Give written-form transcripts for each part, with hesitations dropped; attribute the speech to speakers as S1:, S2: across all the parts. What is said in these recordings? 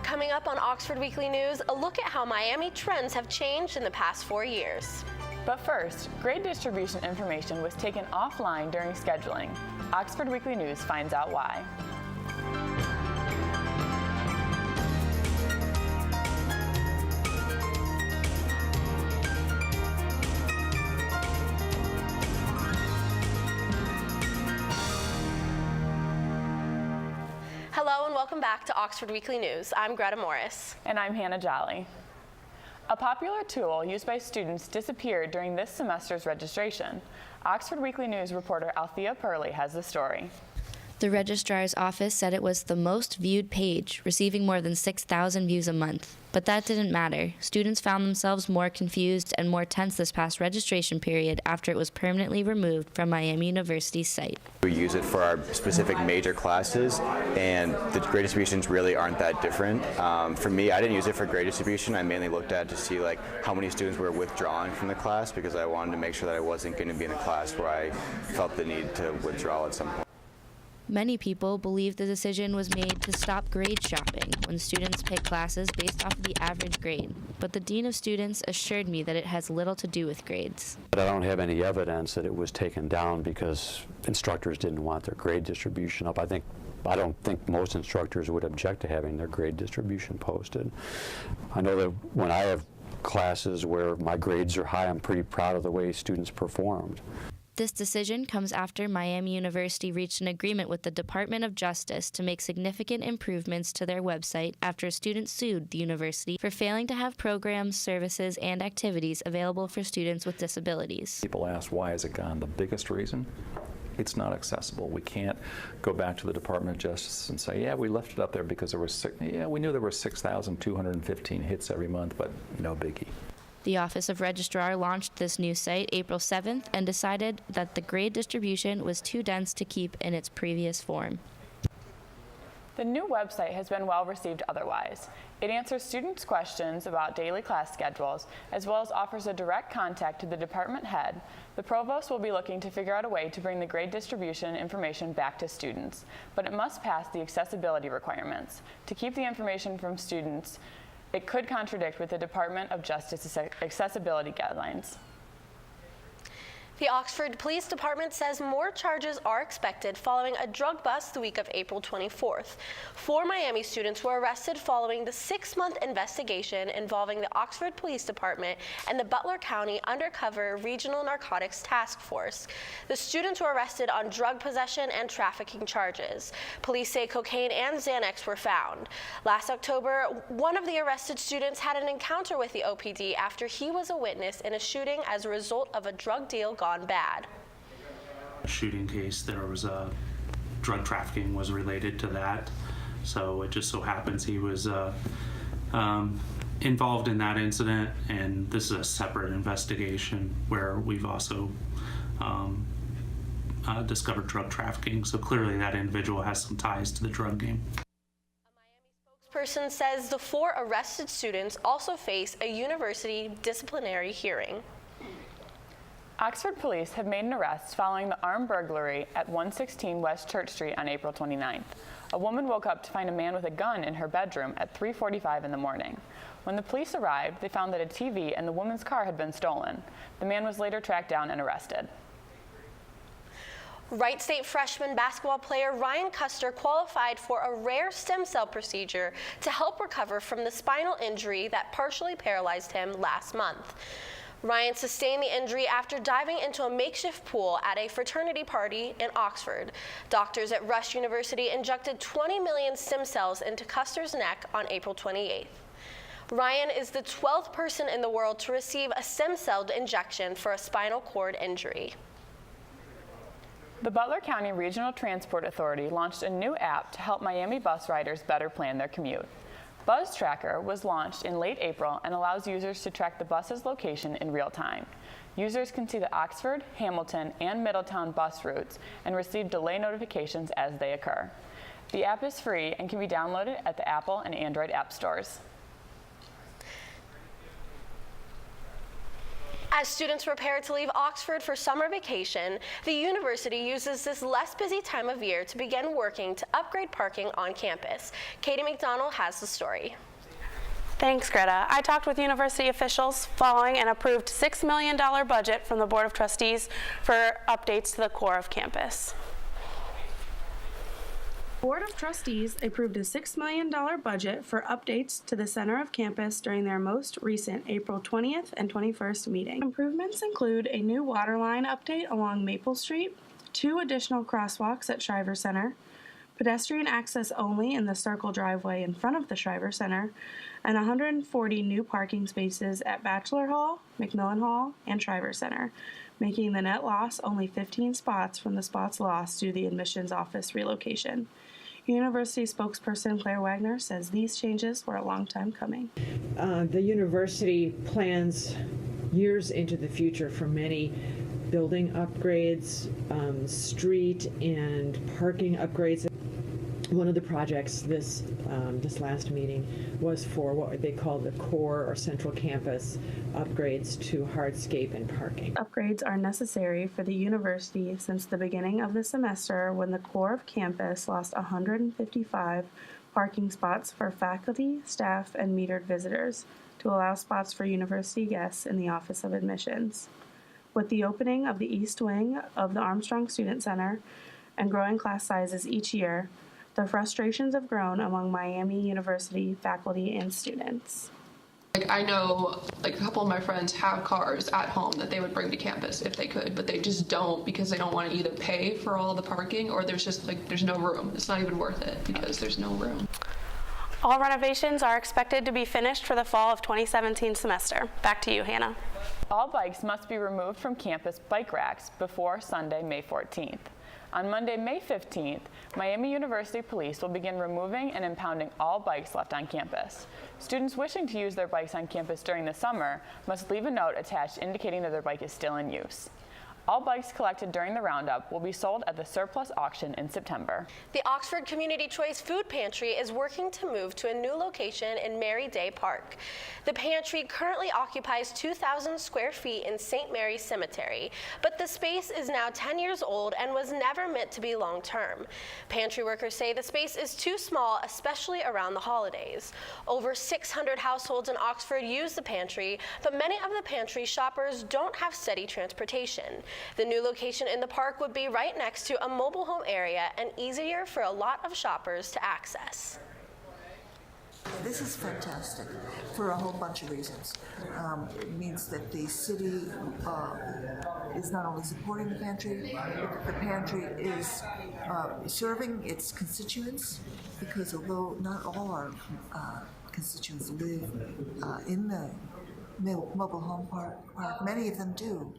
S1: Coming up on Oxford Weekly News, a look at how Miami trends have changed in the past 4 years.
S2: But first, grade distribution information was taken offline during scheduling. Oxford Weekly News finds out why.
S1: Hello and welcome back to Oxford Weekly News. I'm Greta Morris.
S2: And I'm Hannah Jolly. A popular tool used by students disappeared during this semester's registration. Oxford Weekly News reporter Althea Purley has the story.
S3: The registrar's office said it was the most viewed page, receiving more than 6,000 views a month. But that didn't matter. Students found themselves more confused and more tense this past registration period after it was permanently removed from Miami University's site.
S4: We use it for our specific major classes, and the grade distributions really aren't that different. For me, I didn't use it for grade distribution. I mainly looked at to see how many students were withdrawing from the class, because I wanted to make sure that I wasn't going to be in a class where I felt the need to withdraw at some point.
S3: Many people believe the decision was made to stop grade shopping when students pick classes based off of the average grade. But the Dean of Students assured me that it has little to do with grades.
S5: But I don't have any evidence that it was taken down because instructors didn't want their grade distribution up. I don't think most instructors would object to having their grade distribution posted. I know that when I have classes where my grades are high, I'm pretty proud of the way students performed.
S3: This decision comes after Miami University reached an agreement with the Department of Justice to make significant improvements to their website after a student sued the university for failing to have programs, services, and activities available for students with disabilities.
S6: People ask, why is it gone? The biggest reason, it's not accessible. We can't go back to the Department of Justice and say, yeah, we left it up there because we knew there were 6,215 hits every month, but no biggie.
S3: The Office of Registrar launched this new site April 7th and decided that the grade distribution was too dense to keep in its previous form.
S2: The new website has been well received otherwise. It answers students' questions about daily class schedules, as well as offers a direct contact to the department head. The provost will be looking to figure out a way to bring the grade distribution information back to students, but it must pass the accessibility requirements. To keep the information from students, it could contradict with the Department of Justice accessibility guidelines.
S1: The Oxford Police Department says more charges are expected following a drug bust the week of April 24th. 4 Miami students were arrested following the 6-month investigation involving the Oxford Police Department and the Butler County Undercover Regional Narcotics Task Force. The students were arrested on drug possession and trafficking charges. Police say cocaine and Xanax were found. Last October, one of the arrested students had an encounter with the OPD after he was a witness in a shooting as a result of a drug deal gone bad.
S7: Shooting case, there was a drug trafficking was related to that, so it just so happens he was involved in that incident, and this is a separate investigation where we've also discovered drug trafficking, so clearly that individual has some ties to the drug game.
S1: A Miami spokesperson says the 4 arrested students also face a university disciplinary hearing.
S2: Oxford police have made an arrest following the armed burglary at 116 West Church Street on April 29th. A woman woke up to find a man with a gun in her bedroom at 3:45 in the morning. When the police arrived, they found that a TV and the woman's car had been stolen. The man was later tracked down and arrested.
S1: Wright State freshman basketball player Ryan Custer qualified for a rare stem cell procedure to help recover from the spinal injury that partially paralyzed him last month. Ryan sustained the injury after diving into a makeshift pool at a fraternity party in Oxford. Doctors at Rush University injected 20 million stem cells into Custer's neck on April 28th. Ryan is the 12th person in the world to receive a stem cell injection for a spinal cord injury.
S2: The Butler County Regional Transport Authority launched a new app to help Miami bus riders better plan their commute. Buzz Tracker was launched in late April and allows users to track the bus's location in real time. Users can see the Oxford, Hamilton, and Middletown bus routes and receive delay notifications as they occur. The app is free and can be downloaded at the Apple and Android app stores.
S1: As students prepare to leave Oxford for summer vacation, the university uses this less busy time of year to begin working to upgrade parking on campus. Katie McDonald has the story.
S8: Thanks, Greta. I talked with university officials following an approved $6 million budget from the Board of Trustees for updates to the core of campus. Board of Trustees approved a $6 million budget for updates to the center of campus during their most recent April 20th and 21st meeting. Improvements include a new water line update along Maple Street, 2 additional crosswalks at Shriver Center, pedestrian access only in the circle driveway in front of the Shriver Center, and 140 new parking spaces at Bachelor Hall, McMillan Hall, and Shriver Center, making the net loss only 15 spots from the spots lost due to the admissions office relocation. University spokesperson Claire Wagner says these changes were a long time coming.
S9: The university plans years into the future for many building upgrades, street and parking upgrades. One of the projects this last meeting was for what they call the core or central campus upgrades to hardscape and parking.
S8: Upgrades are necessary for the university since the beginning of the semester when the core of campus lost 155 parking spots for faculty, staff, and metered visitors to allow spots for university guests in the Office of Admissions. With the opening of the east wing of the Armstrong Student Center and growing class sizes each year, the frustrations have grown among Miami University faculty and students.
S10: I know a couple of my friends have cars at home that they would bring to campus if they could, but they just don't because they don't want to either pay for all the parking or there's just there's no room. It's not even worth it because there's no room.
S8: All renovations are expected to be finished for the fall of 2017 semester. Back to you, Hannah.
S2: All bikes must be removed from campus bike racks before Sunday, May 14th. On Monday, May 15th, Miami University Police will begin removing and impounding all bikes left on campus. Students wishing to use their bikes on campus during the summer must leave a note attached indicating that their bike is still in use. All bikes collected during the roundup will be sold at the surplus auction in September.
S1: The Oxford Community Choice Food Pantry is working to move to a new location in Mary Day Park. The pantry currently occupies 2,000 square feet in St. Mary's Cemetery, but the space is now 10 years old and was never meant to be long-term. Pantry workers say the space is too small, especially around the holidays. Over 600 households in Oxford use the pantry, but many of the pantry shoppers don't have steady transportation. The new location in the park would be right next to a mobile home area and easier for a lot of shoppers to access.
S11: This is fantastic for a whole bunch of reasons. It means that the city is not only supporting the pantry, but the pantry is serving its constituents, because although not all our constituents live in the mobile home park, many of them do.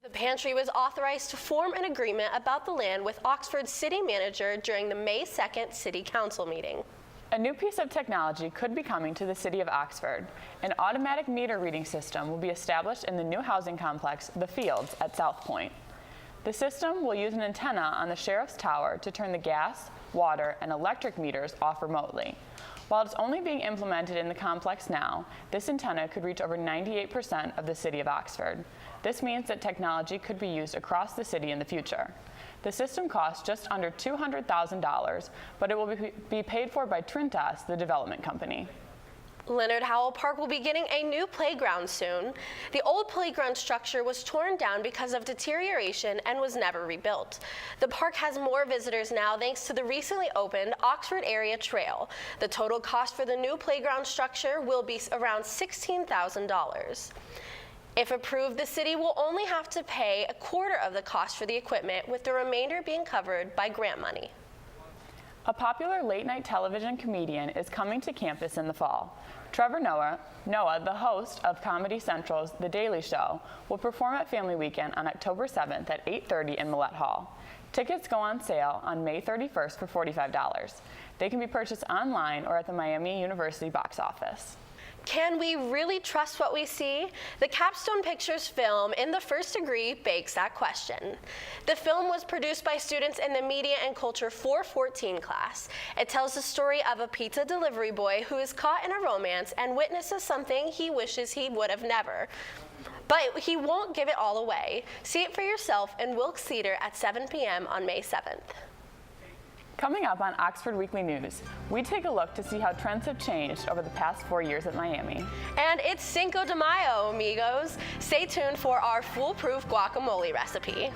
S1: The pantry was authorized to form an agreement about the land with Oxford's city manager during the May 2nd City Council meeting.
S2: A new piece of technology could be coming to the city of Oxford. An automatic meter reading system will be established in the new housing complex, The Fields, at South Point. The system will use an antenna on the sheriff's tower to turn the gas, water, and electric meters off remotely. While it's only being implemented in the complex now, this antenna could reach over 98% of the city of Oxford. This means that technology could be used across the city in the future. The system costs just under $200,000, but it will be paid for by Trintas, the development company.
S1: Leonard Howell Park will be getting a new playground soon. The old playground structure was torn down because of deterioration and was never rebuilt. The park has more visitors now thanks to the recently opened Oxford Area Trail. The total cost for the new playground structure will be around $16,000. If approved, the city will only have to pay a quarter of the cost for the equipment, with the remainder being covered by grant money.
S2: A popular late-night television comedian is coming to campus in the fall. Trevor Noah, the host of Comedy Central's The Daily Show, will perform at Family Weekend on October 7th at 8:30 in Millett Hall. Tickets go on sale on May 31st for $45. They can be purchased online or at the Miami University box office.
S1: Can we really trust what we see? The Capstone Pictures film In the First Degree begs that question. The film was produced by students in the Media and Culture 414 class. It tells the story of a pizza delivery boy who is caught in a romance and witnesses something he wishes he would have never. But he won't give it all away. See it for yourself in Wilkes Theater at 7 p.m. on May 7th.
S2: Coming up on Oxford Weekly News, we take a look to see how trends have changed over the past 4 years at Miami.
S1: And it's Cinco de Mayo, amigos. Stay tuned for our foolproof guacamole recipe.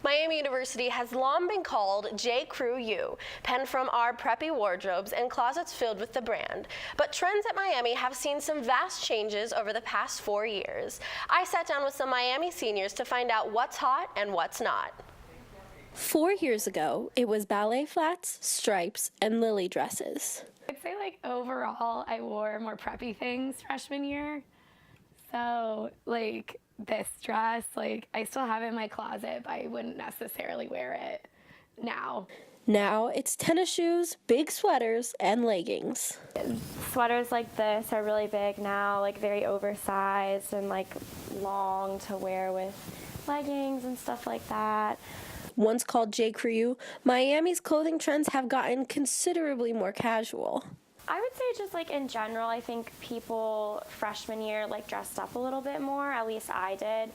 S1: Miami University has long been called J. Crew U, penned from our preppy wardrobes and closets filled with the brand. But trends at Miami have seen some vast changes over the past 4 years. I sat down with some Miami seniors to find out what's hot and what's not.
S12: 4 years ago, it was ballet flats, stripes, and lily dresses.
S13: I'd say like overall, I wore more preppy things freshman year. So like this dress, like I still have it in my closet, but I wouldn't necessarily wear it now.
S12: Now it's tennis shoes, big sweaters, and leggings.
S14: Sweaters like this are really big now, like very oversized and like long to wear with leggings and stuff like that.
S12: Once called J. Crew, Miami's clothing trends have gotten considerably more casual.
S14: I would say just like in general, I think people freshman year like dressed up a little bit more, at least I did.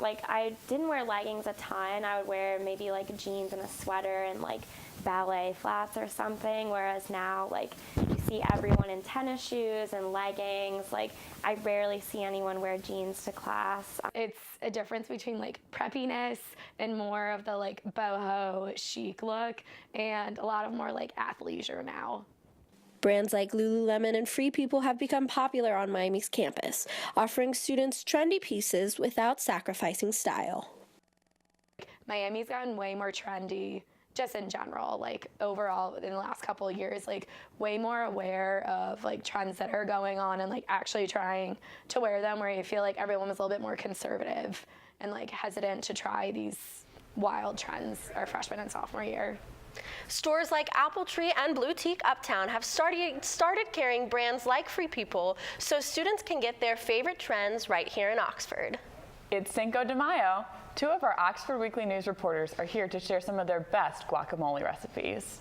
S14: Like I didn't wear leggings a ton. I would wear maybe like jeans and a sweater and like ballet flats or something, whereas now like you see everyone in tennis shoes and leggings. Like I rarely see anyone wear jeans to class.
S13: It's a difference between like preppiness and more of the like boho chic look and a lot of more like athleisure now.
S12: Brands like Lululemon and Free People have become popular on Miami's campus, offering students trendy pieces without sacrificing style.
S13: Miami's gotten way more trendy just in general, like overall in the last couple of years, like way more aware of like trends that are going on and like actually trying to wear them, where you feel like everyone was a little bit more conservative and like hesitant to try these wild trends our freshman and sophomore year.
S1: Stores like Appletree and Boutique Uptown have started carrying brands like Free People so students can get their favorite trends right here in Oxford.
S2: It's Cinco de Mayo. 2 of our Oxford Weekly News reporters are here to share some of their best guacamole recipes.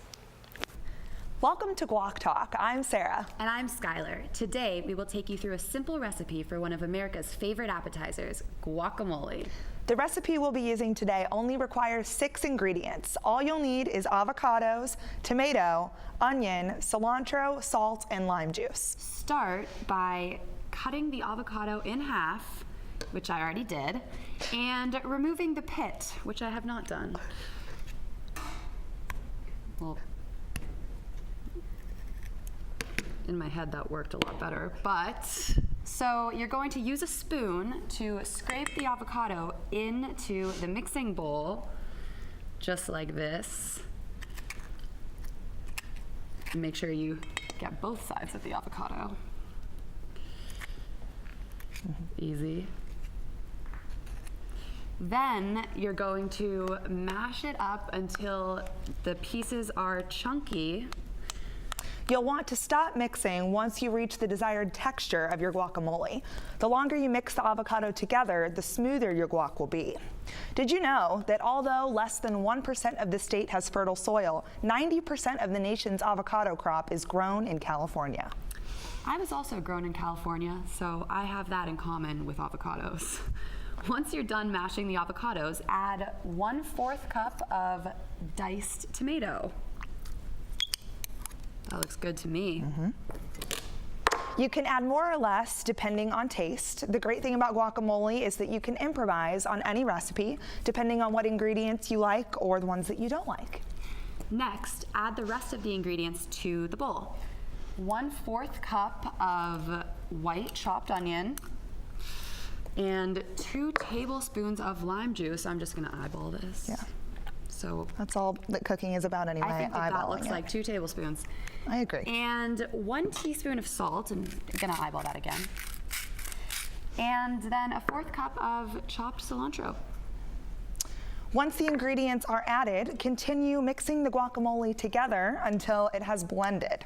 S15: Welcome to Guac Talk. I'm Sarah.
S16: And I'm Skylar. Today, we will take you through a simple recipe for one of America's favorite appetizers, guacamole.
S15: The recipe we'll be using today only requires 6 ingredients. All you'll need is avocados, tomato, onion, cilantro, salt, and lime juice.
S16: Start by cutting the avocado in half, which I already did, and removing the pit, which I have not done. Well, in my head that worked a lot better, but so you're going to use a spoon to scrape the avocado into the mixing bowl, just like this. And make sure you get both sides of the avocado. Easy. Then you're going to mash it up until the pieces are chunky.
S15: You'll want to stop mixing once you reach the desired texture of your guacamole. The longer you mix the avocado together, the smoother your guac will be. Did you know that although less than 1% of the state has fertile soil, 90% of the nation's avocado crop is grown in California?
S16: I was also grown in California, so I have that in common with avocados. Once you're done mashing the avocados, add 1/4 cup of diced tomato. That looks good to me.
S15: You can add more or less depending on taste. The great thing about guacamole is that you can improvise on any recipe depending on what ingredients you like or the ones that you don't like.
S16: Next, add the rest of the ingredients to the bowl. 1/4 cup of white chopped onion and 2 tablespoons of lime juice. I'm just gonna eyeball this.
S15: Yeah.
S16: So
S15: that's all that cooking is about anyway.
S16: I think that looks
S15: it.
S16: like 2 tablespoons.
S15: I agree.
S16: And 1 teaspoon of salt, and I'm gonna eyeball that again. And then a 1/4 cup of chopped cilantro.
S15: Once the ingredients are added, continue mixing the guacamole together until it has blended.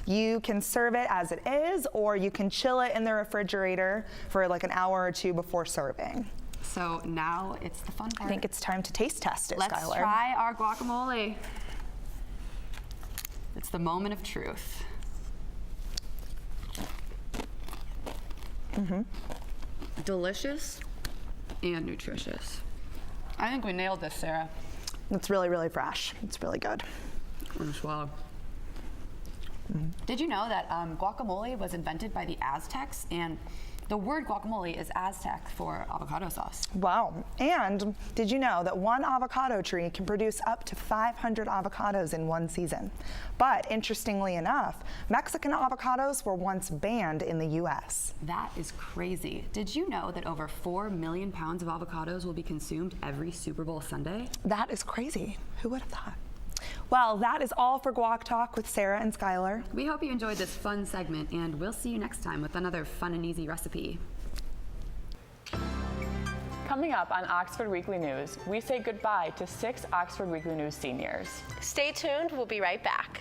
S15: You can serve it as it is, or you can chill it in the refrigerator for like an hour or 2 before serving.
S16: So now it's the fun part.
S15: I think it's time to taste test it,
S16: Let's
S15: Skylar.
S16: try our guacamole. It's the moment of truth. Delicious and nutritious. I think we nailed this, Sarah.
S15: It's really, really fresh. It's really good.
S16: I'm gonna swallow. Did you know that guacamole was invented by the Aztecs? And the word guacamole is Aztec for avocado sauce.
S15: Wow. And did you know that one avocado tree can produce up to 500 avocados in one season? But interestingly enough, Mexican avocados were once banned in the U.S.
S16: That is crazy. Did you know that over 4 million pounds of avocados will be consumed every Super Bowl Sunday?
S15: That is crazy. Who would have thought? Well, that is all for Guac Talk with Sarah and Skylar.
S16: We hope you enjoyed this fun segment, and we'll see you next time with another fun and easy recipe.
S2: Coming up on Oxford Weekly News, we say goodbye to 6 Oxford Weekly News seniors.
S1: Stay tuned, we'll be right back.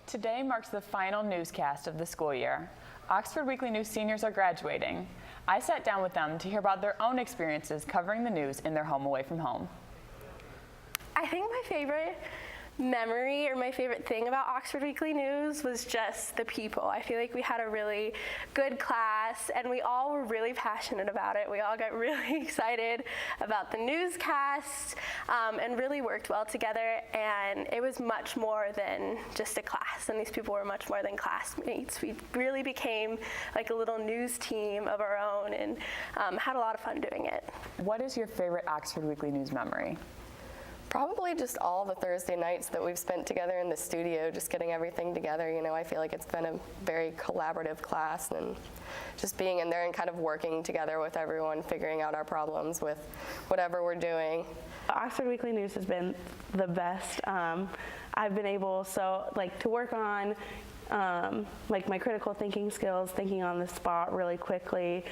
S2: Today marks the final newscast of the school year. Oxford Weekly News seniors are graduating. I sat down with them to hear about their own experiences covering the news in their home away from home.
S1: I think my favorite memory or my favorite thing about Oxford Weekly News was just the people. I feel like we had a really good class and we all were really passionate about it. We all got really excited about the newscast and really worked well together, and it was much more than just a class, and these people were much more than classmates. We really became like a little news team of our own and had a lot of fun doing it.
S2: What is your favorite Oxford Weekly News memory?
S17: Probably just all the Thursday nights that we've spent together in the studio, just getting everything together. You know, I feel like it's been a very collaborative class, and just being in there and kind of working together with everyone, figuring out our problems with whatever we're doing.
S8: Oxford Weekly News has been the best. I've been able to work on like my critical thinking skills, thinking on the spot really quickly.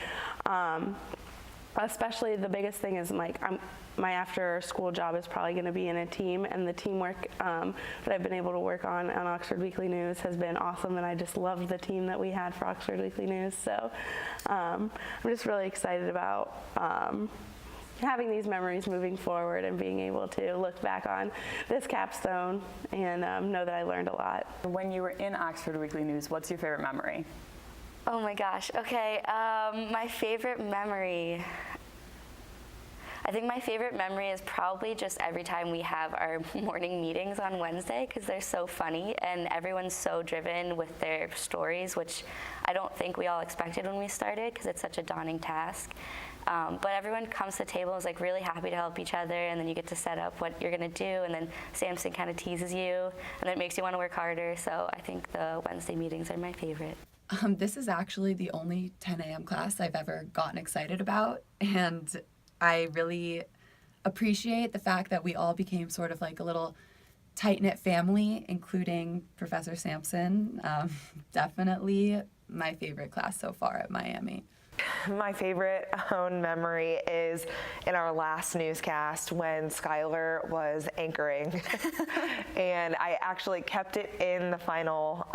S8: Especially the biggest thing is my after school job is probably going to be in a team, and the teamwork that I've been able to work on Oxford Weekly News has been awesome, and I just loved the team that we had for Oxford Weekly News. So I'm just really excited about having these memories moving forward and being able to look back on this capstone and know that I learned a lot.
S2: When you were in Oxford Weekly News, what's your favorite memory?
S3: Oh my gosh, okay, my favorite memory. I think my favorite memory is probably just every time we have our morning meetings on Wednesday, because they're so funny and everyone's so driven with their stories, which I don't think we all expected when we started, because it's such a daunting task. But everyone comes to the table and is like really happy to help each other, and then you get to set up what you're gonna do, and then Samson kind of teases you, and then it makes you want to work harder. So I think the Wednesday meetings are my favorite.
S16: This is actually the only 10 a.m. class I've ever gotten excited about, and I really appreciate the fact that we all became sort of like a little tight-knit family, including Professor Sampson. Definitely my favorite class so far at Miami.
S18: My favorite own memory is in our last newscast when Skylar was anchoring, and I actually kept it in the final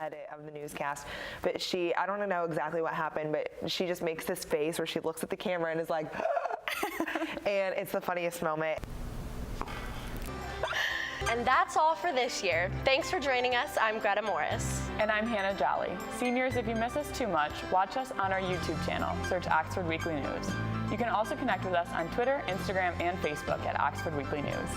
S18: edit of the newscast. But I don't know exactly what happened, but she just makes this face where she looks at the camera and is like, and it's the funniest moment.
S1: And that's all for this year. Thanks for joining us. I'm Greta Morris.
S2: And I'm Hannah Jolly. Seniors, if you miss us too much, watch us on our YouTube channel. Search Oxford Weekly News. You can also connect with us on Twitter, Instagram, and Facebook at Oxford Weekly News.